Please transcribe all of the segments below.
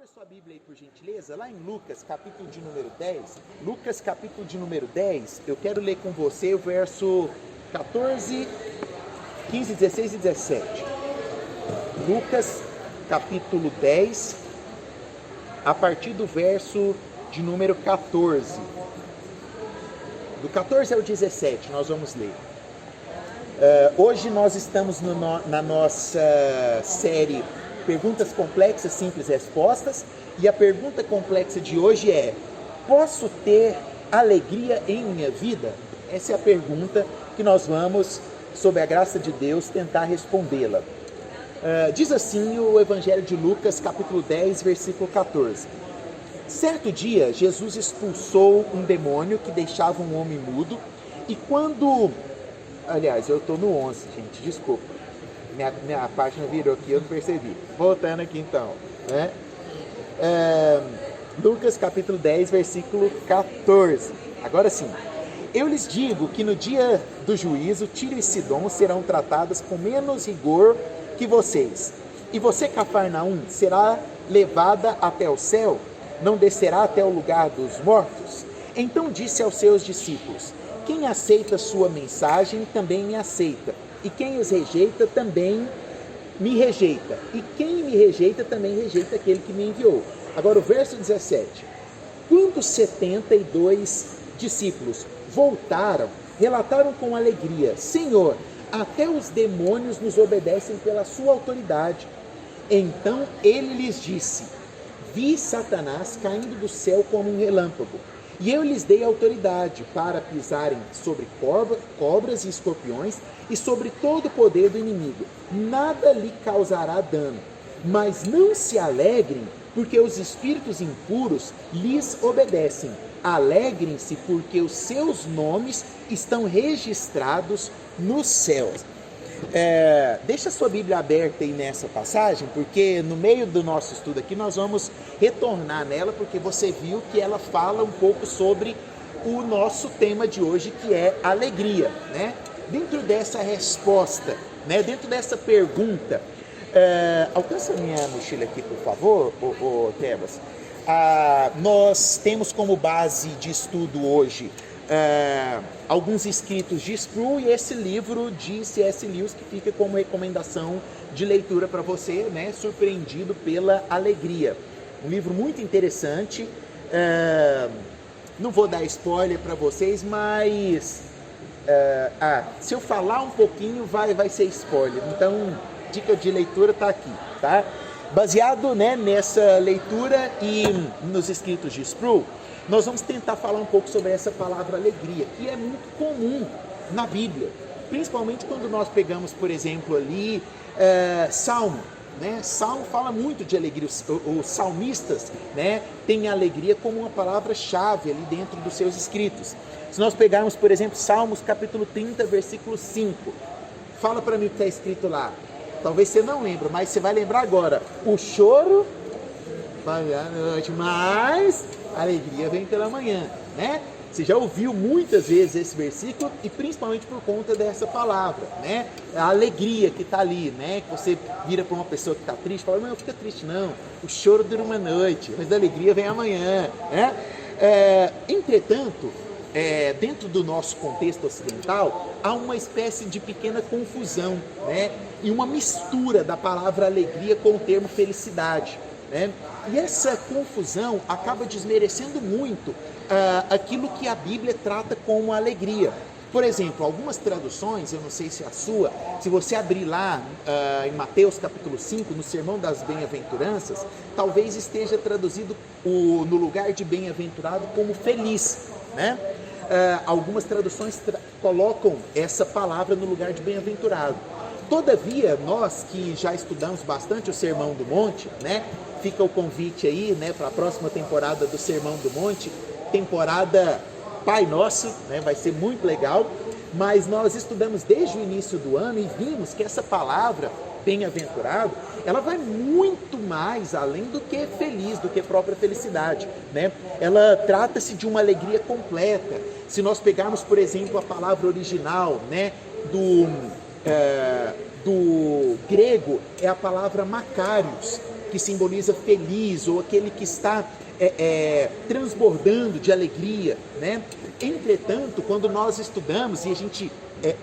Abra sua Bíblia aí, por gentileza, lá em Lucas, capítulo de número 10. Lucas, capítulo de número 10, eu quero ler com você o verso 14, 15, 16 e 17. Lucas, capítulo 10, a partir do verso de número 14. Do 14 ao 17, nós vamos ler. Hoje nós estamos na nossa série Perguntas Complexas, Simples Respostas, e a pergunta complexa de hoje é: posso ter alegria em minha vida? Essa é a pergunta que nós vamos, sob a graça de Deus, tentar respondê-la. Diz assim o Evangelho de Lucas, capítulo 10, versículo 14. Certo dia, Jesus expulsou um demônio que deixava um homem mudo, e quando... Aliás, eu estou no 11, gente, desculpa. Minha página virou aqui, eu não percebi. Voltando aqui então, né? Lucas capítulo 10, versículo 14. Agora sim. Eu lhes digo que no dia do juízo, Tiro e Sidom serão tratadas com menos rigor que vocês. E você, Cafarnaum, será levada até o céu? Não descerá até o lugar dos mortos? Então disse aos seus discípulos: quem aceita sua mensagem também me aceita. E quem os rejeita também me rejeita. E quem me rejeita também rejeita aquele que me enviou. Agora o verso 17. Quando 72 discípulos voltaram, relataram com alegria: Senhor, até os demônios nos obedecem pela sua autoridade. Então ele lhes disse: vi Satanás caindo do céu como um relâmpago. E eu lhes dei autoridade para pisarem sobre cobras e escorpiões e sobre todo o poder do inimigo. Nada lhe causará dano. Mas não se alegrem, porque os espíritos impuros lhes obedecem. Alegrem-se, porque os seus nomes estão registrados nos céus. Deixa a sua Bíblia aberta aí nessa passagem, porque no meio do nosso estudo aqui nós vamos retornar nela, porque você viu que ela fala um pouco sobre o nosso tema de hoje, que é alegria, né? Dentro dessa resposta, né? Dentro dessa pergunta, alcança a minha mochila aqui, por favor, Tebas. Nós temos como base de estudo hoje alguns escritos de Sproul e esse livro de C.S. Lewis, que fica como recomendação de leitura para você, né? Surpreendido pela alegria. Um livro muito interessante. Não vou dar spoiler para vocês, mas se eu falar um pouquinho vai ser spoiler. Então, dica de leitura está aqui, tá? Baseado, né, nessa leitura e nos escritos de Sproul, nós vamos tentar falar um pouco sobre essa palavra alegria, que é muito comum na Bíblia, principalmente quando nós pegamos, por exemplo, ali Salmo, né? Salmo fala muito de alegria. Os salmistas, né, têm a alegria como uma palavra-chave ali dentro dos seus escritos. Se nós pegarmos, por exemplo, Salmos capítulo 30, versículo 5, fala para mim o que está escrito lá. Talvez você não lembre, mas você vai lembrar agora. O choro vai à noite, mas a alegria vem pela manhã, né? Você já ouviu muitas vezes esse versículo, e principalmente por conta dessa palavra, né? A alegria que está ali, né? Que você vira para uma pessoa que está triste e fala: não fica triste não, o choro dura uma noite, mas a alegria vem amanhã, né? Entretanto, dentro do nosso contexto ocidental, há uma espécie de pequena confusão, né? E uma mistura da palavra alegria com o termo felicidade, né? E essa confusão acaba desmerecendo muito aquilo que a Bíblia trata como alegria. Por exemplo, algumas traduções, eu não sei se é a sua, se você abrir lá em Mateus capítulo 5, no Sermão das Bem-aventuranças, talvez esteja traduzido no lugar de bem-aventurado como feliz, né? Algumas traduções colocam essa palavra no lugar de bem-aventurado. Todavia, nós que já estudamos bastante o Sermão do Monte, né? Fica o convite aí, né, para a próxima temporada do Sermão do Monte, temporada Pai Nosso, né? Vai ser muito legal. Mas nós estudamos desde o início do ano e vimos que essa palavra bem-aventurado, ela vai muito mais além do que feliz, do que própria felicidade, né? Ela trata-se de uma alegria completa. Se nós pegarmos, por exemplo, a palavra original, né, do grego, é a palavra makarios, que simboliza feliz, ou aquele que está transbordando de alegria, né? Entretanto, quando nós estudamos e a gente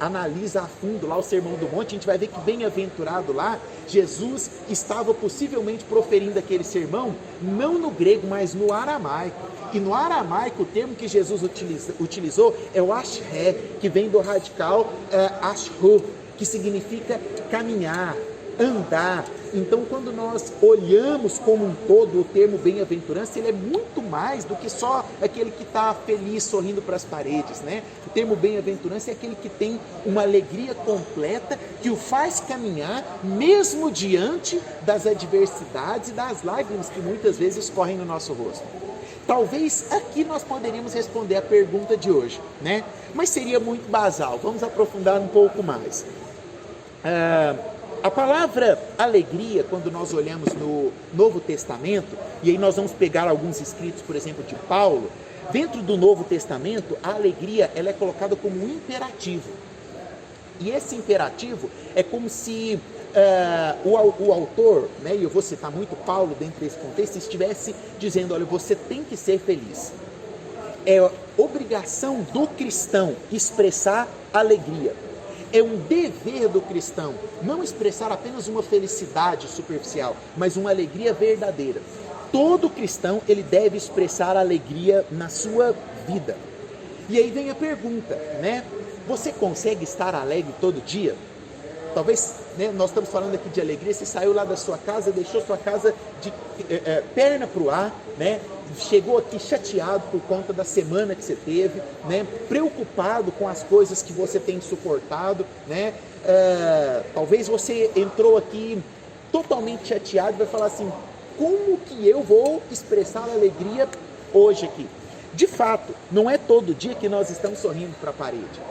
analisa a fundo lá o Sermão do Monte, a gente vai ver que bem-aventurado lá, Jesus estava possivelmente proferindo aquele sermão, não no grego, mas no aramaico. E no aramaico, o termo que Jesus utilizou é o ashré, que vem do radical ashru, que significa caminhar, andar. Então, quando nós olhamos como um todo o termo bem-aventurança, ele é muito mais do que só aquele que está feliz, sorrindo para as paredes, né? O termo bem-aventurança é aquele que tem uma alegria completa, que o faz caminhar, mesmo diante das adversidades e das lágrimas que muitas vezes correm no nosso rosto. Talvez aqui nós poderíamos responder a pergunta de hoje, né? Mas seria muito basal, vamos aprofundar um pouco mais. A palavra alegria, quando nós olhamos no Novo Testamento, e aí nós vamos pegar alguns escritos, por exemplo, de Paulo, dentro do Novo Testamento, a alegria ela é colocada como um imperativo. E esse imperativo é como se o autor, né, e eu vou citar muito Paulo dentro desse contexto, estivesse dizendo, olha, você tem que ser feliz. É obrigação do cristão expressar alegria. É um dever do cristão não expressar apenas uma felicidade superficial, mas uma alegria verdadeira. Todo cristão ele deve expressar alegria na sua vida. E aí vem a pergunta, né? Você consegue estar alegre todo dia? Talvez, né, nós estamos falando aqui de alegria, você saiu lá da sua casa, deixou sua casa de perna para o ar, né? Chegou aqui chateado por conta da semana que você teve, né? Preocupado com as coisas que você tem suportado, né? Talvez você entrou aqui totalmente chateado e vai falar assim, como que eu vou expressar alegria hoje aqui? De fato, não é todo dia que nós estamos sorrindo para a parede.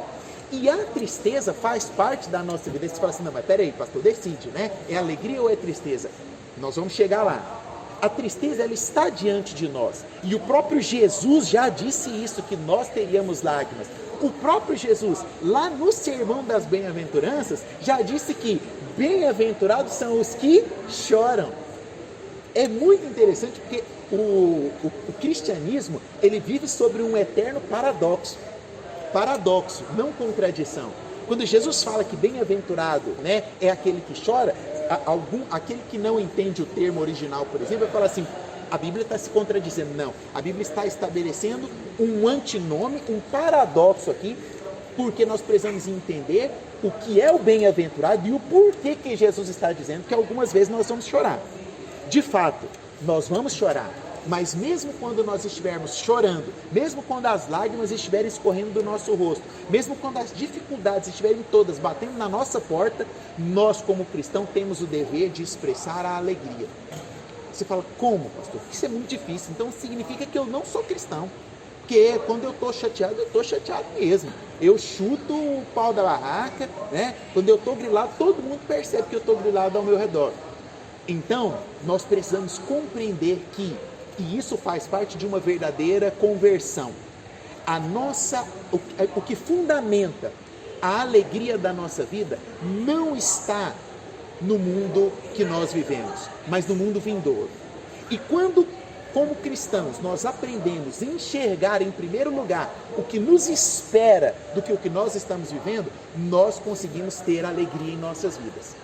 E a tristeza faz parte da nossa vida. Você fala assim, não, mas peraí, pastor, decide, né? É alegria ou é tristeza? Nós vamos chegar lá. A tristeza, ela está diante de nós. E o próprio Jesus já disse isso, que nós teríamos lágrimas. O próprio Jesus, lá no Sermão das Bem-aventuranças, já disse que bem-aventurados são os que choram. É muito interessante porque o cristianismo, ele vive sobre um eterno paradoxo. Paradoxo, não contradição. Quando Jesus fala que bem-aventurado, né, é aquele que chora, aquele que não entende o termo original, por exemplo, vai falar assim, a Bíblia está se contradizendo. Não, a Bíblia está estabelecendo um antinome, um paradoxo aqui, porque nós precisamos entender o que é o bem-aventurado e o porquê que Jesus está dizendo que algumas vezes nós vamos chorar. De fato, nós vamos chorar. Mas mesmo quando nós estivermos chorando, mesmo quando as lágrimas estiverem escorrendo do nosso rosto, mesmo quando as dificuldades estiverem todas batendo na nossa porta, nós como cristão temos o dever de expressar a alegria. Você fala, como, pastor? Isso é muito difícil, então significa que eu não sou cristão. Porque quando eu estou chateado, eu estou chateado mesmo. Eu chuto o pau da barraca, né? Quando eu estou grilado, todo mundo percebe que eu estou grilado ao meu redor. Então, nós precisamos compreender que e isso faz parte de uma verdadeira conversão. O que fundamenta a alegria da nossa vida não está no mundo que nós vivemos, mas no mundo vindouro. E quando, como cristãos, nós aprendemos a enxergar em primeiro lugar o que nos espera do que o que nós estamos vivendo, nós conseguimos ter alegria em nossas vidas.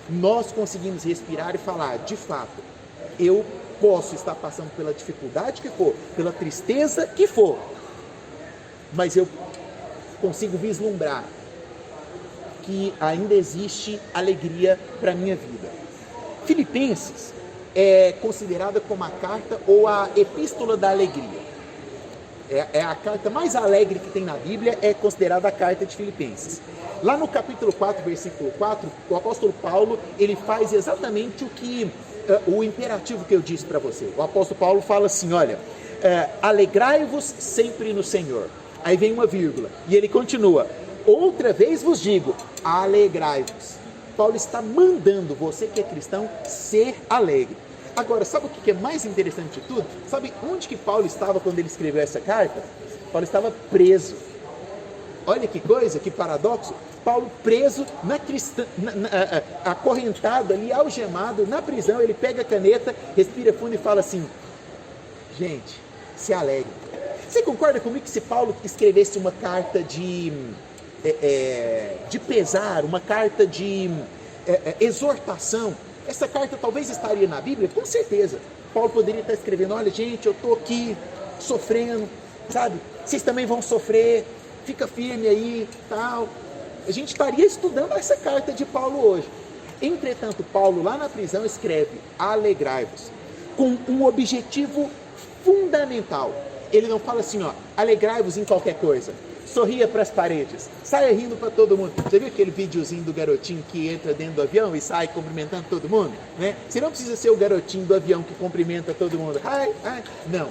Nós conseguimos respirar e falar, de fato, eu posso estar passando pela dificuldade que for, pela tristeza que for, mas eu consigo vislumbrar que ainda existe alegria para a minha vida. Filipenses é considerada como a carta ou a epístola da alegria. É a carta mais alegre que tem na Bíblia, é considerada a carta de Filipenses. Lá no capítulo 4, versículo 4, o apóstolo Paulo, ele faz exatamente o imperativo que eu disse para você. O apóstolo Paulo fala assim, olha, alegrai-vos sempre no Senhor. Aí vem uma vírgula, e ele continua, outra vez vos digo, alegrai-vos. Paulo está mandando você que é cristão ser alegre. Agora, sabe o que é mais interessante de tudo? Sabe onde que Paulo estava quando ele escreveu essa carta? Paulo estava preso. Olha que coisa, que paradoxo. Paulo preso, acorrentado ali, algemado, na prisão, ele pega a caneta, respira fundo e fala assim: gente, se alegre. Você concorda comigo que se Paulo escrevesse uma carta de pesar, uma carta de exortação, essa carta talvez estaria na Bíblia? Com certeza. Paulo poderia estar escrevendo: olha gente, eu estou aqui sofrendo, sabe? Vocês também vão sofrer, fica firme aí, tal. A gente estaria estudando essa carta de Paulo hoje. Entretanto, Paulo lá na prisão escreve: alegrai-vos, com um objetivo fundamental. Ele não fala assim, alegrai-vos em qualquer coisa, sorria para as paredes, saia rindo para todo mundo. Você viu aquele videozinho do garotinho que entra dentro do avião e sai cumprimentando todo mundo? Né? Você não precisa ser o garotinho do avião que cumprimenta todo mundo. Não.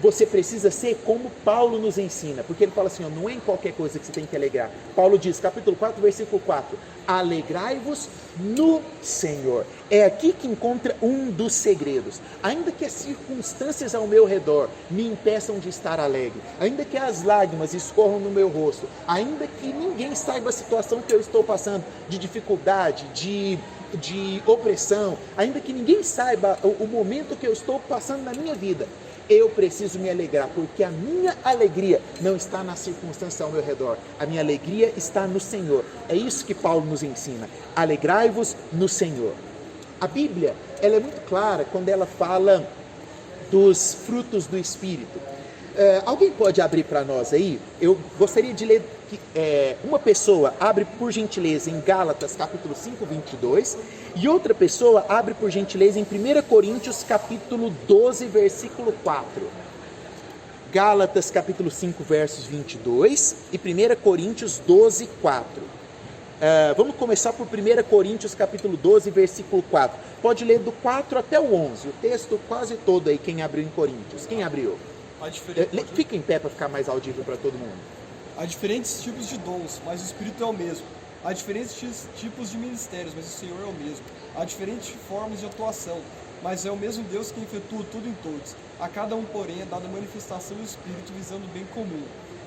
Você precisa ser como Paulo nos ensina, porque ele fala assim, não é em qualquer coisa que você tem que alegrar. Paulo diz, capítulo 4, versículo 4, alegrai-vos no Senhor. É aqui que encontra um dos segredos. Ainda que as circunstâncias ao meu redor me impeçam de estar alegre, ainda que as lágrimas escorram no meu rosto, ainda que ninguém saiba a situação que eu estou passando, de dificuldade, de opressão, ainda que ninguém saiba o momento que eu estou passando na minha vida, eu preciso me alegrar, porque a minha alegria não está na circunstância ao meu redor, a minha alegria está no Senhor. É isso que Paulo nos ensina: alegrai-vos no Senhor. A Bíblia, ela é muito clara quando ela fala dos frutos do Espírito. Alguém pode abrir para nós aí? Eu gostaria de ler, uma pessoa abre por gentileza em Gálatas capítulo 5, 22, e outra pessoa abre por gentileza em 1 Coríntios capítulo 12, versículo 4. Gálatas capítulo 5, versos 22 e 1 Coríntios 12, 4. Vamos começar por 1 Coríntios capítulo 12, versículo 4. Pode ler do 4 até o 11, o texto quase todo aí, quem abriu em Coríntios. Quem abriu? Fica em pé para ficar mais audível para todo mundo. Há diferentes tipos de dons, mas o Espírito é o mesmo. Há diferentes tipos de ministérios, mas o Senhor é o mesmo. Há diferentes formas de atuação, mas é o mesmo Deus que efetua tudo em todos. A cada um, porém, é dada a manifestação do Espírito visando o bem comum.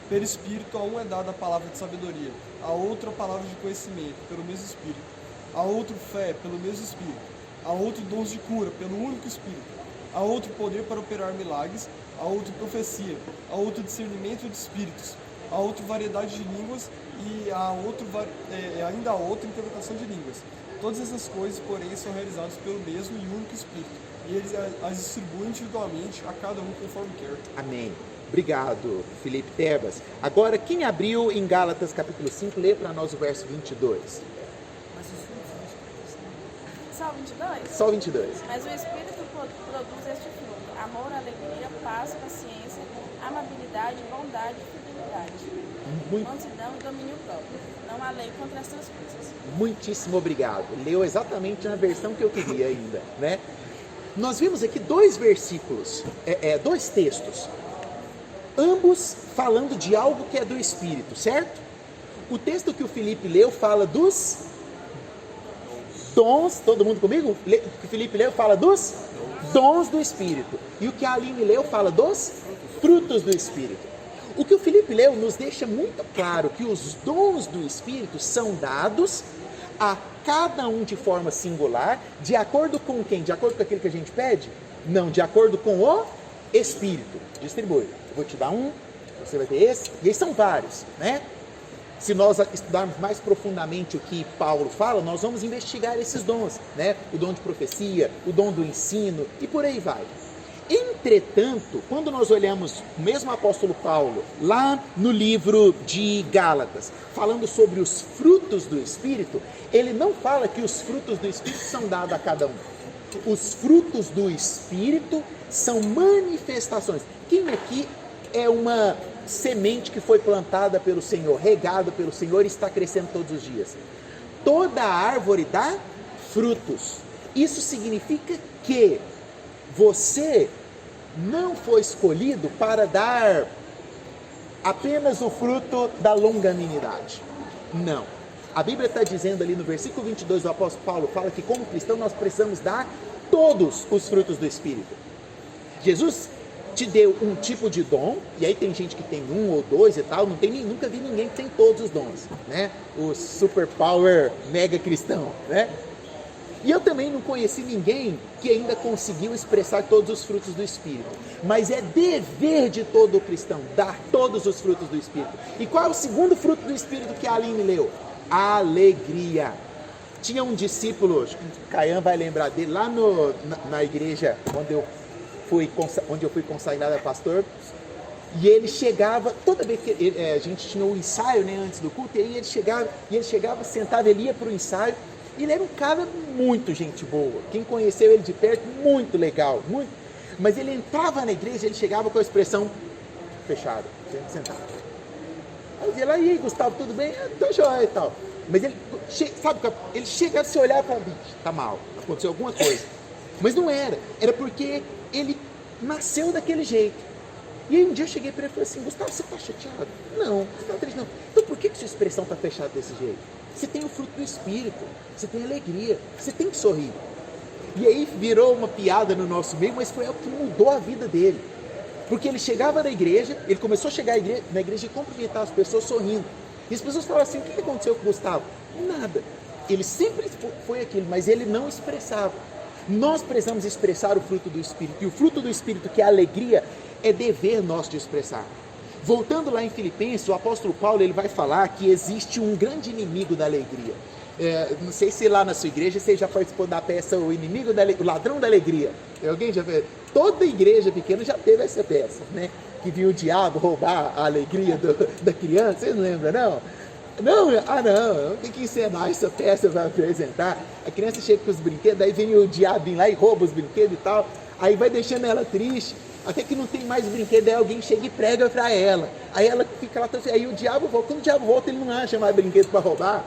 Pelo Espírito, a um é dada a palavra de sabedoria, a outro a palavra de conhecimento, pelo mesmo Espírito. A outro fé, pelo mesmo Espírito. A outro dons de cura, pelo único Espírito. A outro poder para operar milagres, a outro profecia, a outro discernimento de espíritos, a outro variedade de línguas e ainda a outra interpretação de línguas. Todas essas coisas, porém, são realizadas pelo mesmo e único Espírito, e ele as distribui individualmente a cada um conforme quer. Amém. Obrigado, Felipe Tebas. Agora, quem abriu em Gálatas capítulo 5, lê para nós o verso 22. Só o 22? Só o 22. Mas o Espírito produz este fruto: amor, alegria, paz, paciência, amabilidade, bondade e fidelidade, mansidão e domínio próprio. Não há lei contra essas coisas. Muitíssimo obrigado. Leu exatamente na versão que eu queria ainda, né? Nós vimos aqui dois versículos, dois textos, ambos falando de algo que é do Espírito, certo? O texto que o Felipe leu fala dos dons, todo mundo comigo? O que o Felipe leu fala dos dons do Espírito. E o que a Aline leu fala dos frutos do Espírito. O que o Felipe leu nos deixa muito claro que os dons do Espírito são dados a cada um de forma singular, de acordo com quem? De acordo com aquilo que a gente pede? Não, de acordo com o Espírito. Distribui. Eu vou te dar um, você vai ter esse, e aí são vários, né? Se nós estudarmos mais profundamente o que Paulo fala, nós vamos investigar esses dons, né? O dom de profecia, o dom do ensino e por aí vai. Entretanto, quando nós olhamos o mesmo apóstolo Paulo, lá no livro de Gálatas, falando sobre os frutos do Espírito, ele não fala que os frutos do Espírito são dados a cada um. Os frutos do Espírito são manifestações. Quem aqui é uma semente que foi plantada pelo Senhor, regada pelo Senhor e está crescendo todos os dias? Toda árvore dá frutos. Isso significa que você não foi escolhido para dar apenas o fruto da longanimidade. Não. A Bíblia está dizendo ali no versículo 22 do apóstolo Paulo, fala que como cristão nós precisamos dar todos os frutos do Espírito. Jesus te deu um tipo de dom, e aí tem gente que tem um ou dois e tal, nunca vi ninguém que tem todos os dons, né? O super power mega cristão, né? E eu também não conheci ninguém que ainda conseguiu expressar todos os frutos do Espírito. Mas é dever de todo cristão dar todos os frutos do Espírito. E qual é o segundo fruto do Espírito que a Aline leu? Alegria. Tinha um discípulo, acho que o Caian vai lembrar dele, lá na igreja onde eu fui consagrado a pastor. E ele chegava, toda vez que a gente tinha um ensaio, né, antes do culto, e aí ele chegava, sentava, ele ia para o ensaio. E ele era um cara muito gente boa. Quem conheceu ele de perto, muito legal. Muito. Mas ele entrava na igreja, ele chegava com a expressão fechada, sentado. Aí eu dizia lá, e aí, Gustavo, tudo bem? Tô joia e tal. Mas ele, sabe, ele chegava a se olhar para bicho, tá mal, aconteceu alguma coisa. Mas não era porque ele nasceu daquele jeito. E aí um dia eu cheguei para ele e falei assim, Gustavo, você tá chateado? Não, você tá triste? Não. Então por que sua expressão tá fechada desse jeito? Você tem o fruto do Espírito, você tem alegria, você tem que sorrir. E aí virou uma piada no nosso meio, mas foi algo que mudou a vida dele. Porque ele chegava na igreja, ele começou a chegar na igreja e cumprimentar as pessoas sorrindo. E as pessoas falavam assim, o que aconteceu com o Gustavo? Nada. Ele sempre foi aquilo, mas ele não expressava. Nós precisamos expressar o fruto do Espírito. E o fruto do Espírito, que é a alegria, é dever nosso de expressar. Voltando lá em Filipenses, o apóstolo Paulo ele vai falar que existe um grande inimigo da alegria. Não sei se lá na sua igreja você já participou da peça O Ladrão da Alegria. Alguém já fez? Toda igreja pequena já teve essa peça, né? Que viu o diabo roubar a alegria da criança. Vocês não lembram, não? Não, não, tem que encenar essa peça para apresentar. A criança chega com os brinquedos, aí vem o diabo lá e rouba os brinquedos e tal. Aí vai deixando ela triste. Até que não tem mais brinquedo, aí alguém chega e prega pra ela. Aí ela fica lá, aí o diabo volta. Quando o diabo volta, ele não acha mais brinquedo para roubar.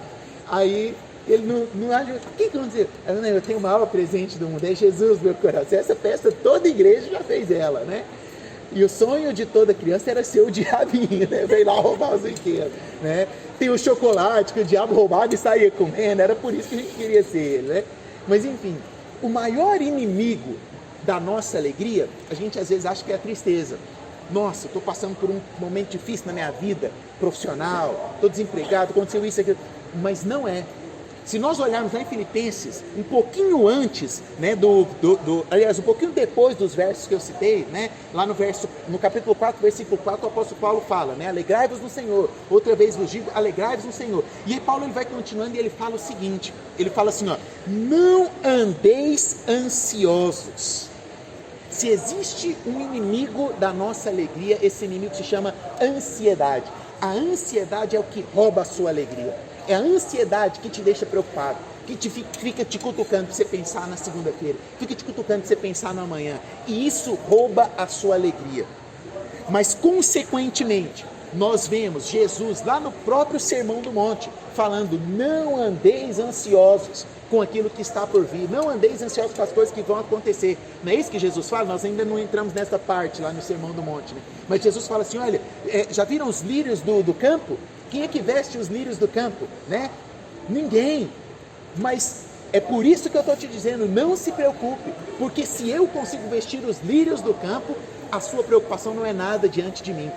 Aí ele não acha. O que aconteceu? Eu tenho o maior presente do mundo, é Jesus, meu coração. Essa peça toda igreja já fez ela, né? E o sonho de toda criança era ser o diabinho, né? Veio lá roubar os brinquedos, né? Tem o chocolate que o diabo roubava e saía comendo, era por isso que a gente queria ser ele, né? Mas enfim, o maior inimigo da nossa alegria, a gente às vezes acha que é a tristeza. Nossa, estou passando por um momento difícil na minha vida profissional, estou desempregado, aconteceu isso, aquilo. Mas não é. Se nós olharmos lá em Filipenses, um pouquinho antes, né, aliás, um pouquinho depois dos versos que eu citei, né, lá no capítulo 4, versículo 4, o apóstolo Paulo fala, né, alegrai-vos no Senhor, outra vez vos digo, alegrai-vos no Senhor. E aí Paulo ele vai continuando e ele fala o seguinte, ele fala assim, ó, não andeis ansiosos. Se existe um inimigo da nossa alegria, esse inimigo se chama ansiedade. A ansiedade é o que rouba a sua alegria. É a ansiedade que te deixa preocupado, que fica te cutucando para você pensar na segunda-feira, fica te cutucando para você pensar no amanhã. E isso rouba a sua alegria. Mas, consequentemente, nós vemos Jesus lá no próprio Sermão do Monte, falando, não andeis ansiosos com aquilo que está por vir, não andeis ansiosos com as coisas que vão acontecer. Não é isso que Jesus fala? Nós ainda não entramos nessa parte lá no Sermão do Monte, né? Mas Jesus fala assim, olha, já viram os lírios do campo? Quem é que veste os lírios do campo, né? Ninguém. Mas é por isso que eu estou te dizendo, não se preocupe, porque se eu consigo vestir os lírios do campo, a sua preocupação não é nada diante de mim.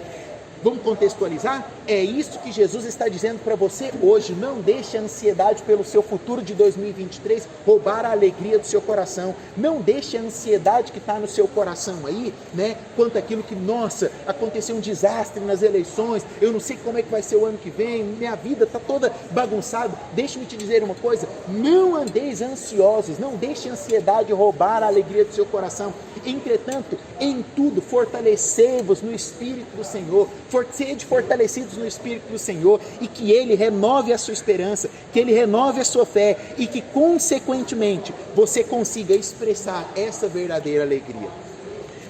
Vamos contextualizar? É isso que Jesus está dizendo para você hoje. Não deixe a ansiedade pelo seu futuro de 2023 roubar a alegria do seu coração. Não deixe a ansiedade que está no seu coração aí, né? Quanto àquilo que, nossa, aconteceu um desastre nas eleições, eu não sei como é que vai ser o ano que vem, minha vida está toda bagunçada. Deixe-me te dizer uma coisa, não andeis ansiosos, não deixe a ansiedade roubar a alegria do seu coração. Entretanto, em tudo, fortalecei-vos no Espírito do Senhor, sede fortalecidos no Espírito do Senhor, e que Ele renove a sua esperança, que Ele renove a sua fé, e que, consequentemente, você consiga expressar essa verdadeira alegria.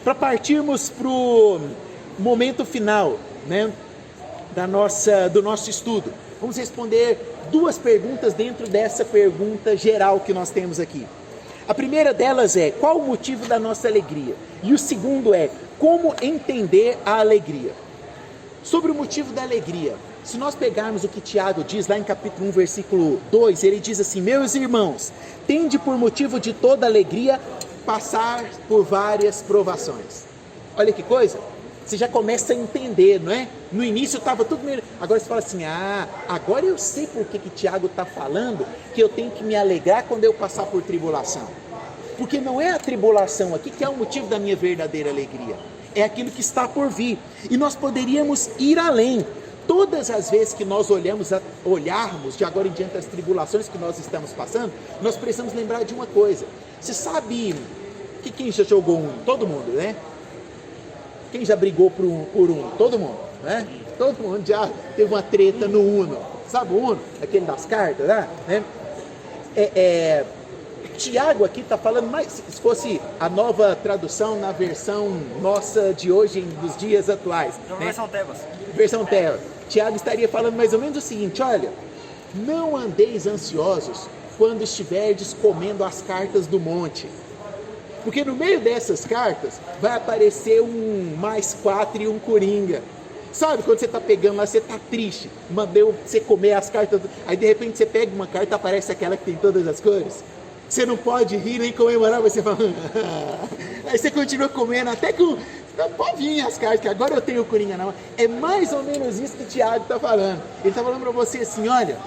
Para partirmos para o momento final, né, do nosso estudo, vamos responder duas perguntas dentro dessa pergunta geral que nós temos aqui. A primeira delas é, qual o motivo da nossa alegria? E o segundo é, como entender a alegria? Sobre o motivo da alegria, se nós pegarmos o que Tiago diz lá em capítulo 1, versículo 2, ele diz assim, meus irmãos, tende por motivo de toda alegria passar por várias provações. Olha que coisa. Você já começa a entender, não é? No início estava tudo meio... Agora você fala assim, agora eu sei por que Tiago está falando que eu tenho que me alegrar quando eu passar por tribulação. Porque não é a tribulação aqui que é o motivo da minha verdadeira alegria. É aquilo que está por vir. E nós poderíamos ir além. Todas as vezes que nós olharmos de agora em diante as tribulações que nós estamos passando, nós precisamos lembrar de uma coisa. Você sabe que quem já jogou Uno? Todo mundo, né? Quem já brigou por Uno? Todo mundo, né? Todo mundo já teve uma treta no Uno. Sabe o Uno? Aquele das cartas, né? Tiago aqui está falando mais, se fosse a nova tradução na versão nossa de hoje, dos dias atuais. Né? Versão Tebas. Versão Tebas. Tiago estaria falando mais ou menos o seguinte, olha, não andeis ansiosos quando estiverdes comendo as cartas do monte. Porque no meio dessas cartas vai aparecer um +4 e um coringa. Sabe, quando você está pegando lá, você está triste, mandou você comer as cartas, aí de repente você pega uma carta, aparece aquela que tem todas as cores. Você não pode rir nem comemorar, você fala... Aí você continua comendo, até que... Não pode vir as cartas, que agora eu tenho o coringa na mão. É mais ou menos isso que o Tiago está falando. Ele está falando para você assim, olha...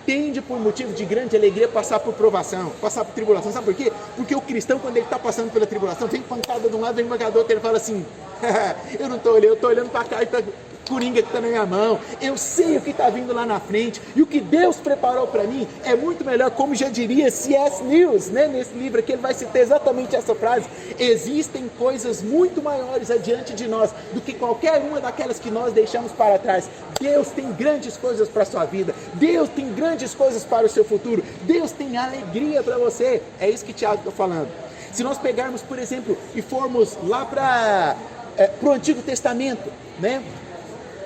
Tende por motivo de grande alegria passar por provação, passar por tribulação. Sabe por quê? Porque o cristão, quando ele está passando pela tribulação, vem pancada de um lado, vem pancada do outro, ele fala assim, eu não estou olhando, eu estou olhando para a carta coringa que está na minha mão, eu sei o que está vindo lá na frente, e o que Deus preparou para mim é muito melhor, como já diria C.S. Lewis, né, nesse livro aqui, ele vai citar exatamente essa frase, existem coisas muito maiores adiante de nós, do que qualquer uma daquelas que nós deixamos para trás. Deus tem grandes coisas para a sua vida, Deus tem grandes coisas para o seu futuro, Deus tem alegria para você, é isso que Tiago está falando. Se nós pegarmos, por exemplo, e formos lá para o Antigo Testamento, né?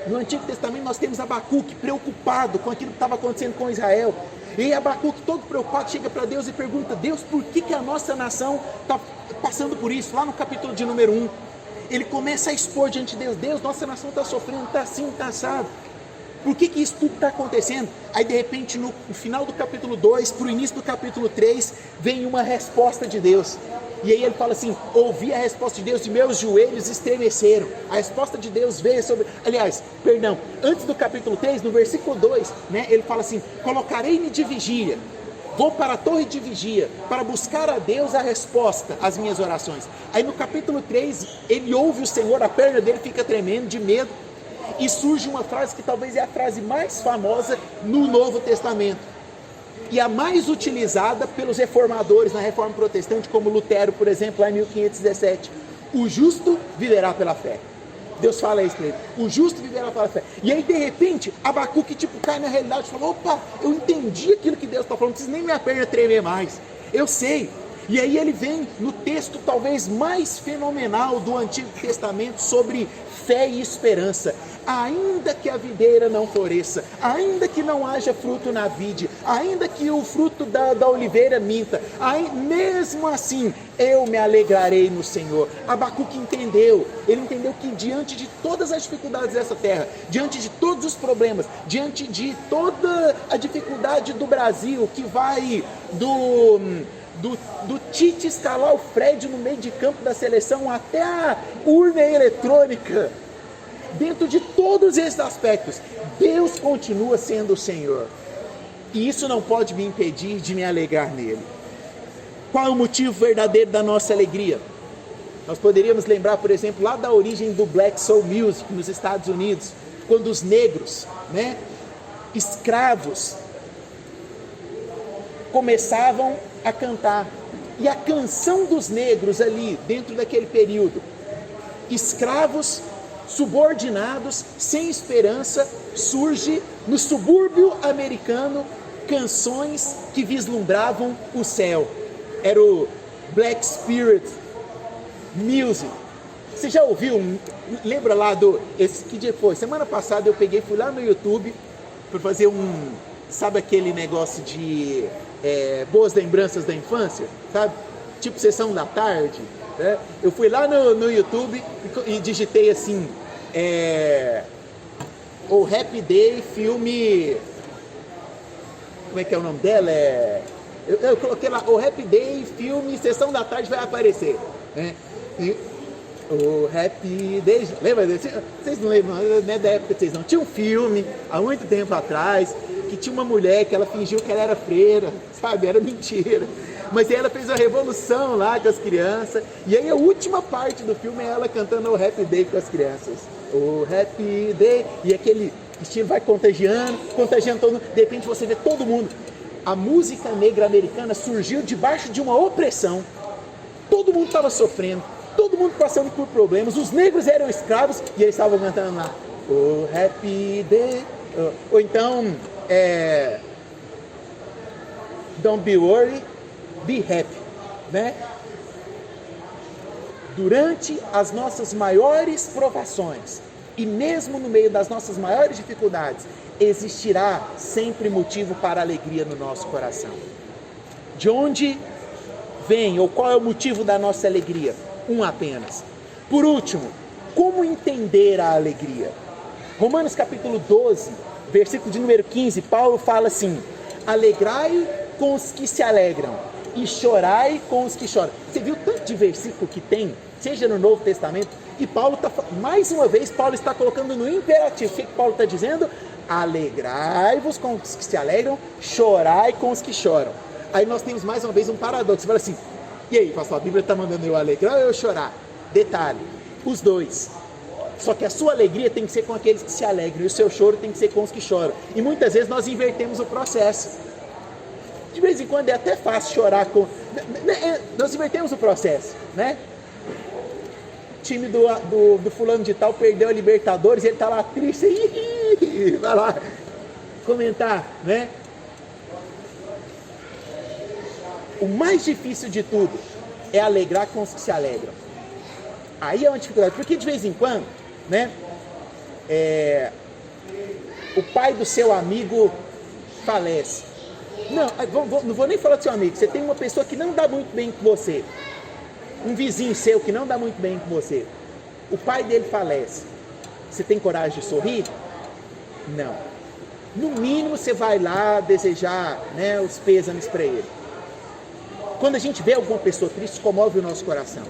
No Antigo Testamento nós temos Abacuque preocupado com aquilo que estava acontecendo com Israel. E Abacuque todo preocupado chega para Deus e pergunta, Deus, por que a nossa nação está passando por isso? Lá no capítulo de número 1, ele começa a expor diante de Deus, Deus, nossa nação está sofrendo, está assim, está assado. Por que isso tudo está acontecendo? Aí de repente no final do capítulo 2, para o início do capítulo 3, vem uma resposta de Deus. E aí ele fala assim, ouvi a resposta de Deus e meus joelhos estremeceram. A resposta de Deus veio sobre... antes do capítulo 3, no versículo 2, né, ele fala assim, colocarei-me de vigia, vou para a torre de vigia, para buscar a Deus a resposta às minhas orações. Aí no capítulo 3, ele ouve o Senhor, a perna dele fica tremendo de medo, e surge uma frase que talvez é a frase mais famosa no Novo Testamento. E a mais utilizada pelos reformadores na Reforma Protestante, como Lutero, por exemplo, lá em 1517. O justo viverá pela fé. Deus fala isso para ele. O justo viverá pela fé. E aí, de repente, Abacuque cai na realidade e fala, opa, eu entendi aquilo que Deus está falando, não precisa nem minha perna tremer mais. Eu sei. E aí ele vem no texto talvez mais fenomenal do Antigo Testamento sobre fé e esperança. Ainda que a videira não floresça, ainda que não haja fruto na vide, ainda que o fruto da oliveira minta, mesmo assim eu me alegrarei no Senhor. Abacuque entendeu, ele entendeu que diante de todas as dificuldades dessa terra, diante de todos os problemas, diante de toda a dificuldade do Brasil, que vai do Tite escalar o Fred no meio de campo da seleção até a urna eletrônica, dentro de todos esses aspectos, Deus continua sendo o Senhor. E isso não pode me impedir de me alegrar nele. Qual é o motivo verdadeiro da nossa alegria? Nós poderíamos lembrar, por exemplo, lá da origem do Black Soul Music nos Estados Unidos, quando os negros, né, escravos, começavam a cantar. E a canção dos negros ali, dentro daquele período, escravos, subordinados, sem esperança, surge no subúrbio americano canções que vislumbravam o céu. Era o Black Spirit Music. Você já ouviu? Lembra lá que dia foi? Semana passada eu fui lá no YouTube para fazer sabe aquele negócio de boas lembranças da infância, sabe? Tipo sessão da tarde, né? Eu fui lá no YouTube e digitei assim, o Happy Day filme, como é que é o nome dela? Eu coloquei lá, o Happy Day filme sessão da tarde vai aparecer, né? O Happy Day. Lembra desse? Vocês não lembram, não é da época de vocês não. Tinha um filme, há muito tempo atrás, que tinha uma mulher que ela fingiu que ela era freira, sabe? Era mentira. Mas aí ela fez uma revolução lá com as crianças. E aí a última parte do filme é ela cantando o Happy Day com as crianças. O Happy Day. E aquele estilo vai contagiando todo mundo. De repente você vê todo mundo. A música negra americana surgiu debaixo de uma opressão. Todo mundo estava sofrendo. Todo mundo passando por problemas. Os negros eram escravos e eles estavam cantando lá. O Happy Day. Ou então, Don't be worried, be happy, né? Durante as nossas maiores provações e mesmo no meio das nossas maiores dificuldades, existirá sempre motivo para alegria no nosso coração. De onde vem ou qual é o motivo da nossa alegria? Um apenas. Por último, como entender a alegria? Romanos capítulo 12, versículo de número 15, Paulo fala assim: alegrai com os que se alegram e chorai com os que choram. Você viu tanto de versículo que tem, seja no Novo Testamento, e Paulo está, mais uma vez, Paulo está colocando no imperativo. O que Paulo está dizendo? Alegrai-vos com os que se alegram, chorai com os que choram. Aí nós temos mais uma vez um paradoxo. Você fala assim, e aí, pastor, a Bíblia está mandando eu alegrar ou eu chorar? Detalhe, os dois. Só que a sua alegria tem que ser com aqueles que se alegram e o seu choro tem que ser com os que choram. E muitas vezes nós invertemos o processo. De vez em quando é até fácil chorar com... Nós invertemos o processo, né? O time do fulano de tal perdeu a Libertadores e ele está lá triste, vai lá comentar, né? O mais difícil de tudo é alegrar com os que se alegram. Aí é uma dificuldade, porque de vez em quando, né, o pai do seu amigo falece. Não vou nem falar do seu amigo. Você tem uma pessoa que não dá muito bem com você, um vizinho seu que não dá muito bem com você. O pai dele falece. Você tem coragem de sorrir? Não. No mínimo você vai lá desejar, né, os pêsames para ele. Quando a gente vê alguma pessoa triste, comove o nosso coração.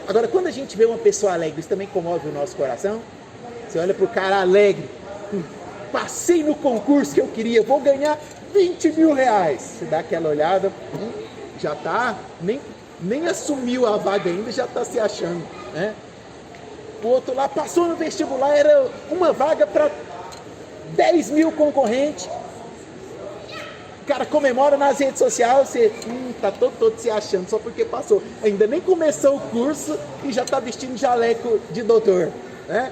Agora, quando a gente vê uma pessoa alegre, isso também comove o nosso coração. Você olha para o cara alegre, passei no concurso que eu queria, vou ganhar 20 mil reais. Você dá aquela olhada, já está, nem assumiu a vaga ainda, já está se achando, né? O outro lá passou no vestibular, era uma vaga para 10 mil concorrentes. O cara comemora nas redes sociais, você está todo se achando só porque passou. Ainda nem começou o curso e já está vestindo jaleco de doutor, né?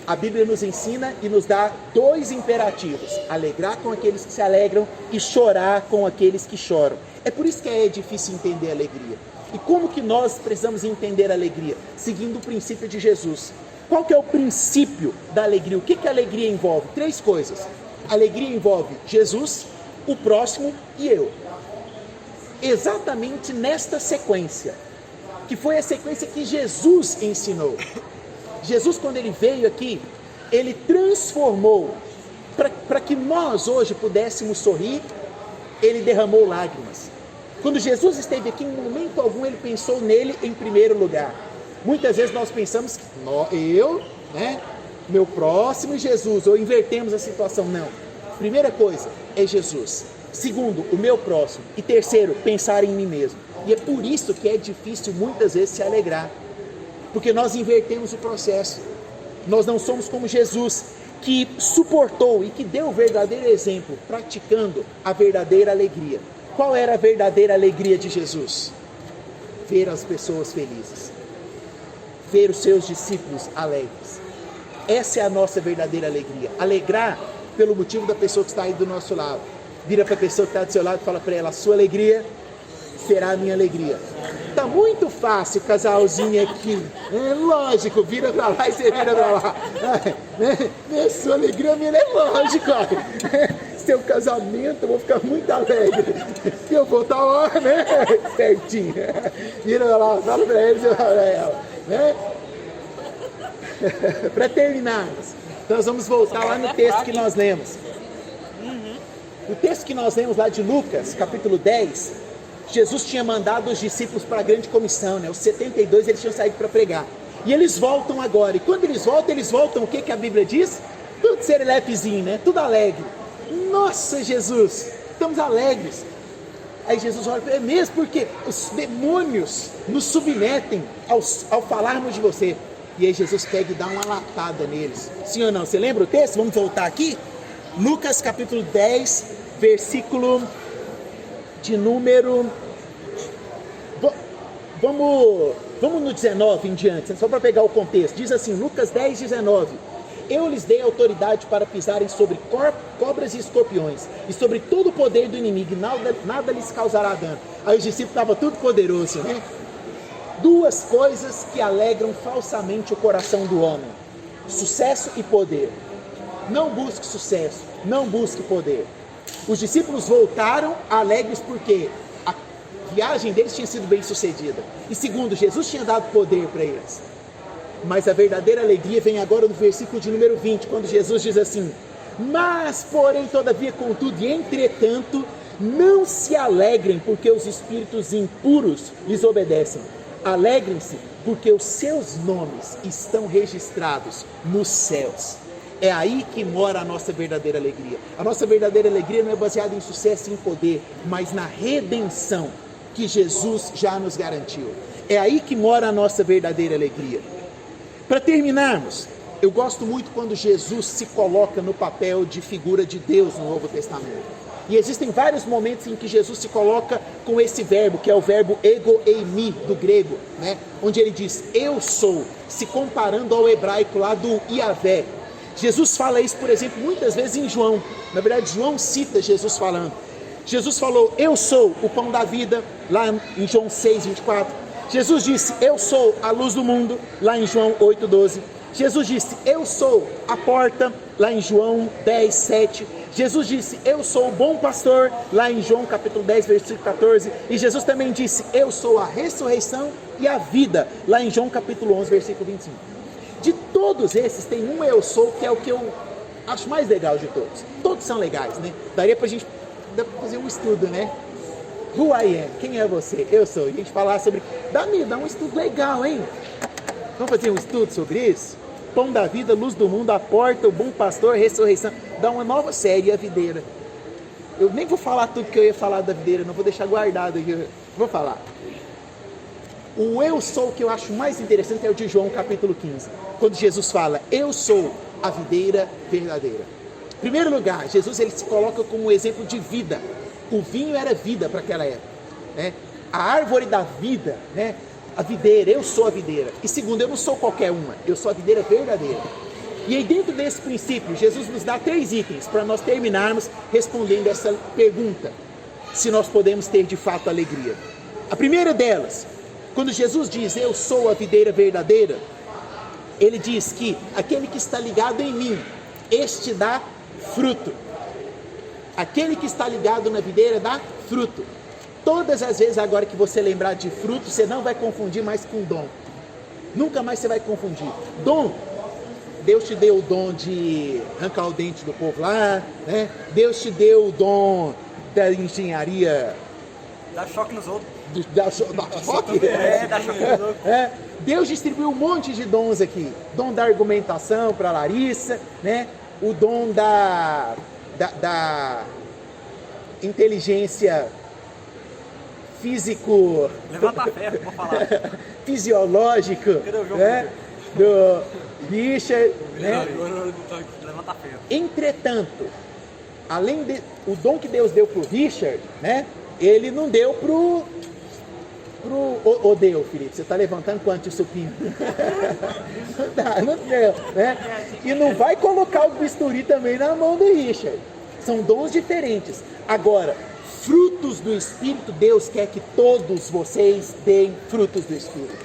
A Bíblia nos ensina e nos dá dois imperativos: alegrar com aqueles que se alegram e chorar com aqueles que choram. É por isso que é difícil entender a alegria. E como que nós precisamos entender a alegria? Seguindo o princípio de Jesus. Qual que é o princípio da alegria? O que a alegria envolve? 3 coisas. A alegria envolve Jesus, o próximo e eu. Exatamente nesta sequência, que foi a sequência que Jesus ensinou. Jesus, quando ele veio aqui, ele transformou, para que nós hoje pudéssemos sorrir, ele derramou lágrimas. Quando Jesus esteve aqui, em momento algum, ele pensou nele em primeiro lugar. Muitas vezes nós pensamos que meu próximo e Jesus, ou invertemos a situação. Não. Primeira coisa é Jesus. Segundo, o meu próximo. E terceiro, pensar em mim mesmo. E é por isso que é difícil muitas vezes se alegrar. Porque nós invertemos o processo. Nós não somos como Jesus, que suportou e que deu o verdadeiro exemplo, praticando a verdadeira alegria. Qual era a verdadeira alegria de Jesus? Ver as pessoas felizes. Ver os seus discípulos alegres. Essa é a nossa verdadeira alegria. Alegrar pelo motivo da pessoa que está aí do nosso lado. Vira para a pessoa que está do seu lado e fala para ela: a sua alegria será a minha alegria. Tá muito fácil, casalzinho aqui. É lógico, vira pra lá e você vira pra lá. Sua alegria minha é lógico. Seu casamento, eu vou ficar muito alegre. Que eu vou estar lá, né? Certinho. Vira pra lá, fala pra eles e fala pra ela. Né? Para terminarmos, nós vamos voltar lá no texto que nós lemos. O texto que nós lemos lá de Lucas, capítulo 10, Jesus tinha mandado os discípulos para a grande comissão, né? Os 72 eles tinham saído para pregar. E eles voltam agora. E quando eles voltam o que a Bíblia diz? Tudo serelepezinho, né? Tudo alegre. Nossa, Jesus, estamos alegres. Aí Jesus olha, é mesmo porque os demônios nos submetem ao falarmos de você. E aí Jesus pega e dá uma latada neles. Sim ou não? Você lembra o texto? Vamos voltar aqui? Lucas capítulo 10, versículo de número... Vamos no 19 em diante, só para pegar o contexto. Diz assim, Lucas 10, 19. Eu lhes dei autoridade para pisarem sobre cobras e escorpiões, e sobre todo o poder do inimigo, e nada lhes causará dano. Aí os discípulos estavam tudo poderoso, né? Duas coisas que alegram falsamente o coração do homem: sucesso e poder. Não busque sucesso, não busque poder. Os discípulos voltaram alegres porque a viagem deles tinha sido bem sucedida. E segundo, Jesus tinha dado poder para eles. Mas a verdadeira alegria vem agora no versículo de número 20, quando Jesus diz assim: mas, porém, todavia, contudo e entretanto, não se alegrem porque os espíritos impuros lhes obedecem. Alegrem-se porque os seus nomes estão registrados nos céus. É aí que mora a nossa verdadeira alegria. A nossa verdadeira alegria não é baseada em sucesso e em poder, mas na redenção que Jesus já nos garantiu. É aí que mora a nossa verdadeira alegria. Para terminarmos, eu gosto muito quando Jesus se coloca no papel de figura de Deus no Novo Testamento. E existem vários momentos em que Jesus se coloca com esse verbo, que é o verbo ego eimi, do grego, né? Onde ele diz, eu sou, se comparando ao hebraico lá do Iavé. Jesus fala isso, por exemplo, muitas vezes em João. Na verdade, João cita Jesus falando. Jesus falou, eu sou o pão da vida, lá em João 6, 24. Jesus disse, eu sou a luz do mundo, lá em João 8, 12. Jesus disse, eu sou a porta, lá em João 10, 7. Jesus disse, eu sou o bom pastor, lá em João capítulo 10, versículo 14. E Jesus também disse, eu sou a ressurreição e a vida, lá em João capítulo 11, versículo 25. De todos esses, tem um eu sou, que é o que eu acho mais legal de todos. Todos são legais, né? Daria pra gente fazer um estudo, né? Who I am, quem é você? Eu sou. E a gente falar sobre... Dá um estudo legal, hein? Vamos fazer um estudo sobre isso? Pão da vida, luz do mundo, a porta, o bom pastor, ressurreição. Dá uma nova série, a videira. Eu nem vou falar tudo que eu ia falar da videira, não vou deixar guardado aqui. Vou falar. O eu sou que eu acho mais interessante é o de João capítulo 15. Quando Jesus fala, eu sou a videira verdadeira. Em primeiro lugar, Jesus ele se coloca como um exemplo de vida. O vinho era vida para aquela época, né? A árvore da vida, né? A videira, eu sou a videira. E segundo, eu não sou qualquer uma, eu sou a videira verdadeira. E aí dentro desse princípio, Jesus nos dá 3 itens para nós terminarmos respondendo essa pergunta, se nós podemos ter de fato alegria. A primeira delas, quando Jesus diz, eu sou a videira verdadeira, ele diz que aquele que está ligado em mim, este dá fruto. Aquele que está ligado na videira dá fruto. Todas as vezes agora que você lembrar de fruto, você não vai confundir mais com dom. Nunca mais você vai confundir. Dom, Deus te deu o dom de arrancar o dente do povo lá, né? Deus te deu o dom da engenharia. Dá choque nos outros. Dá choque? Dá choque nos outros. Deus distribuiu um monte de dons aqui. Dom da argumentação para Larissa, né? O dom da inteligência físico... Levanta a ferro, vou falar. Fisiológico, né? Do Richard, né? Levanta a ferro. Entretanto, além o dom que Deus deu para o Richard, né? Ele não deu ou deu, Felipe? Você está levantando quanto o supino? Não deu, né? E não vai colocar o bisturi também na mão do Richard. São dons diferentes. Agora, frutos do Espírito, Deus quer que todos vocês deem frutos do Espírito.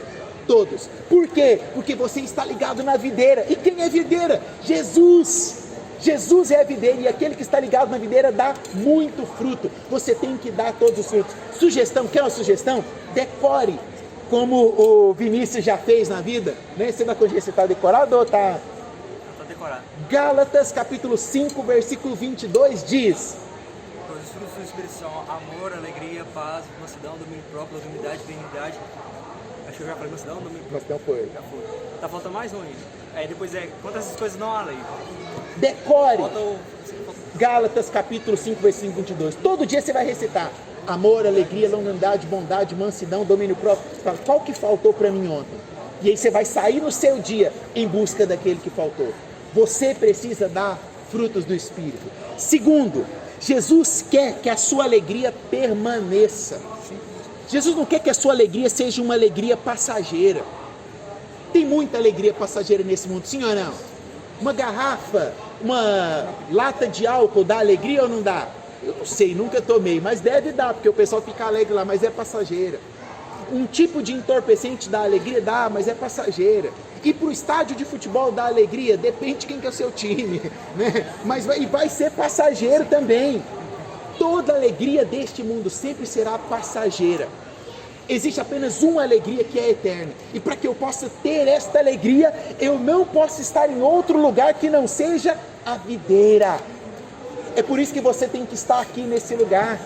Todos. Por quê? Porque você está ligado na videira. E quem é videira? Jesus. Jesus é a videira e aquele que está ligado na videira dá muito fruto. Você tem que dar todos os frutos. Sugestão, quer uma sugestão? Decore, como o Vinícius já fez na vida, né? Você está decorado ou está... Está decorado. Gálatas capítulo 5, versículo 22 diz... Os frutos do Espírito são amor, alegria, paz, mansidão, domínio próprio, humildade, benignidade, Acho que eu já falei mansidão, domínio próprio. Mansidão foi. Já foi. Tá faltando mais um ainda. Depois quanto essas coisas não há lei. Decore Falta o... Gálatas capítulo 5, versículo 22. Todo dia você vai recitar amor, alegria, longanimidade, bondade, mansidão, domínio próprio. Qual que faltou para mim ontem? E aí você vai sair no seu dia em busca daquele que faltou. Você precisa dar frutos do Espírito. Segundo, Jesus quer que a sua alegria permaneça. Jesus não quer que a sua alegria seja uma alegria passageira. Tem muita alegria passageira nesse mundo, sim ou não? Uma garrafa, uma lata de álcool dá alegria ou não dá? Eu não sei, nunca tomei, mas deve dar, porque o pessoal fica alegre lá, mas é passageira. Um tipo de entorpecente dá alegria? Dá, mas é passageira. Ir para o estádio de futebol dá alegria? Depende de quem que é o seu time, né? Mas vai ser passageiro também. Toda alegria deste mundo sempre será passageira. Existe apenas uma alegria que é eterna. E para que eu possa ter esta alegria, eu não posso estar em outro lugar que não seja a videira. É por isso que você tem que estar aqui nesse lugar.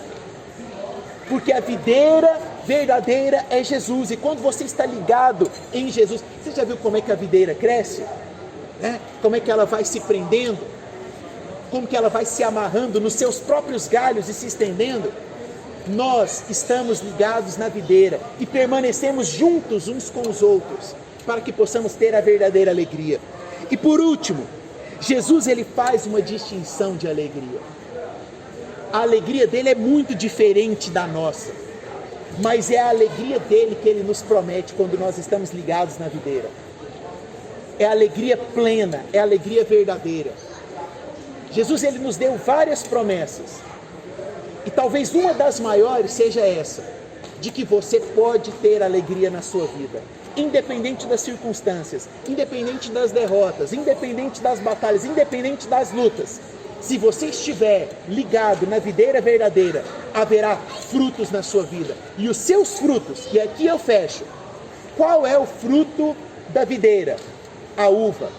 Porque a videira verdadeira é Jesus. E quando você está ligado em Jesus, você já viu como é que a videira cresce? Né? Como é que ela vai se prendendo? Como que ela vai se amarrando nos seus próprios galhos e se estendendo? Nós estamos ligados na videira e permanecemos juntos uns com os outros para que possamos ter a verdadeira alegria. E por último, Jesus ele faz uma distinção de alegria. A alegria dele é muito diferente da nossa, mas é a alegria dele que ele nos promete quando nós estamos ligados na videira. É a alegria plena, é a alegria verdadeira. Jesus ele nos deu várias promessas. E talvez uma das maiores seja essa, de que você pode ter alegria na sua vida, independente das circunstâncias, independente das derrotas, independente das batalhas, independente das lutas. Se você estiver ligado na videira verdadeira, haverá frutos na sua vida. E os seus frutos, e aqui eu fecho, qual é o fruto da videira? A uva,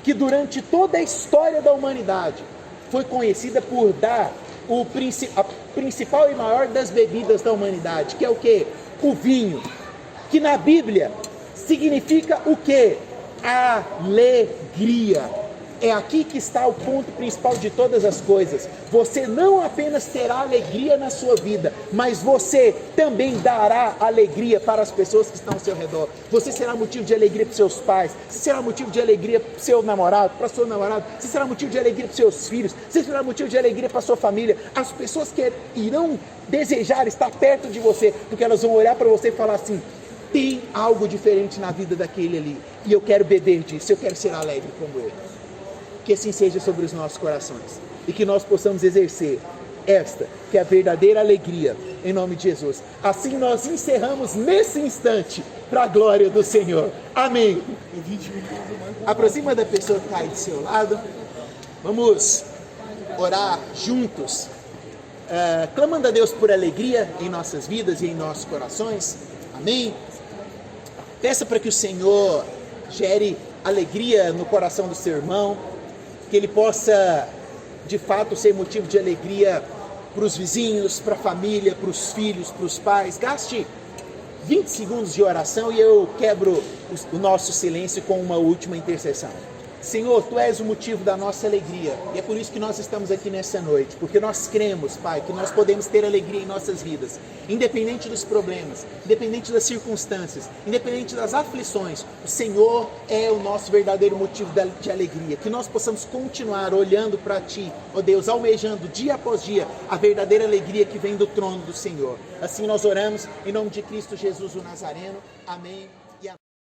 que durante toda a história da humanidade foi conhecida por dar a principal e maior das bebidas da humanidade, que é o quê? O vinho, que na Bíblia significa o quê? Alegria. É aqui que está o ponto principal de todas as coisas. Você não apenas terá alegria na sua vida, mas você também dará alegria para as pessoas que estão ao seu redor. Você será motivo de alegria para os seus pais, você será motivo de alegria para o seu namorado, para a sua namorada, você será motivo de alegria para os seus filhos, você será motivo de alegria para a sua família. As pessoas que irão desejar estar perto de você, porque elas vão olhar para você e falar assim: tem algo diferente na vida daquele ali, e eu quero beber disso, eu quero ser alegre como ele. Que assim seja sobre os nossos corações e que nós possamos exercer esta, que é a verdadeira alegria, em nome de Jesus. Assim nós encerramos nesse instante para a glória do Senhor. Amém. Aproxima da pessoa que está aí do seu lado. Vamos orar juntos, clamando a Deus por alegria em nossas vidas e em nossos corações. Amém. Peça para que o Senhor gere alegria no coração do seu irmão, que ele possa, de fato, ser motivo de alegria para os vizinhos, para a família, para os filhos, para os pais. Gaste 20 segundos de oração e eu quebro o nosso silêncio com uma última intercessão. Senhor, Tu és o motivo da nossa alegria e é por isso que nós estamos aqui nessa noite, porque nós cremos, Pai, que nós podemos ter alegria em nossas vidas, independente dos problemas, independente das circunstâncias, independente das aflições. O Senhor é o nosso verdadeiro motivo de alegria, que nós possamos continuar olhando para Ti, ó Deus, almejando dia após dia a verdadeira alegria que vem do trono do Senhor. Assim nós oramos em nome de Cristo Jesus o Nazareno. Amém.